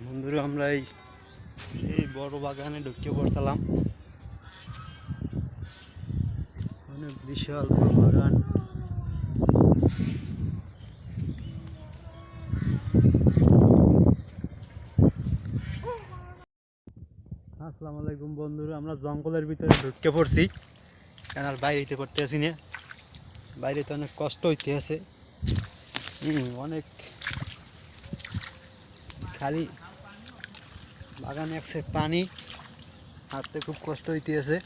বন্ধুরা আমরা এই বড় বাগানে ঢুকে পড়ছিলাম। অনেক বিশাল বড় বাগান। আসসালামু আলাইকুম বন্ধুরা, আমরা জঙ্গলের ভিতরে ঢুকে পড়ছি, কেন আর বাইরে যেতে পারতেছি না। বাইরে তো অনেক কষ্ট হইতে আছে। অনেক খালি বাগানে একসে পানি, হাঁটতে খুব কষ্ট হইতে আছে।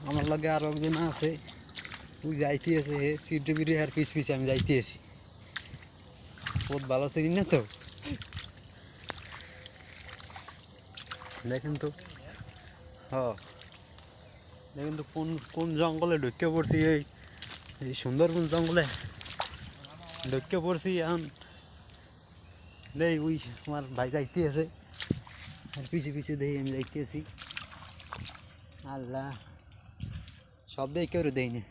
আমার লগে আরো একজন আছে, ওই যাইতে আছে সিটে বিড়ে আর পিছ পিছে আমি যাইতে আছি। বহুত ভালো চিনি না তো, দেখেন তো। দেখেন তো কোন কোন জঙ্গলে ঢুকে পড়ছি। এই সুন্দরবন জঙ্গলে ঢুকে পড়ছি। এখন দেই ওই আমার ভাই যাইতে আছে আর পিছে পিছে দেই আমি যাইতে আছি। আল্লাহ, সব দেয় কেউ দেয় না,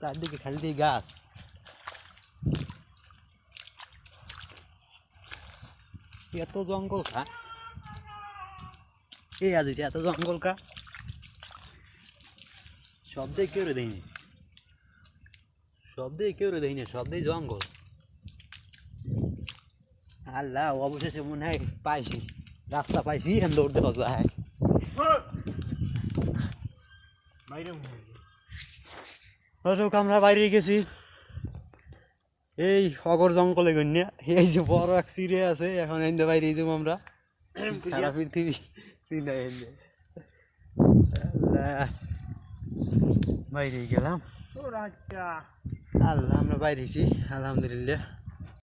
চারদিকে খালি দিয়ে গাছ। এত জঙ্গল খা আজ এত জঙ্গল কা, সব দিয়ে কেউ দেয়নি, সব দিয়ে কেউ দেয় না, সব দিয়ে জঙ্গল। আল্লাহ, অবশেষে মনে হয় পাইছি, রাস্তা পাইছি, এখন দৌড় দেওয়া যায়। আমরা বাইরে গেছি এই অগর জঙ্গলে গন্যা। এই যে বড় এক চিড়ে আছে, এখন এনে বাইরে যাবো আমরা। সারা পৃথিবী চিন্তা এনে বাইরে গেলাম। আল্লাহ, আমরা বাইরেছি আলহামদুলিল্লাহ।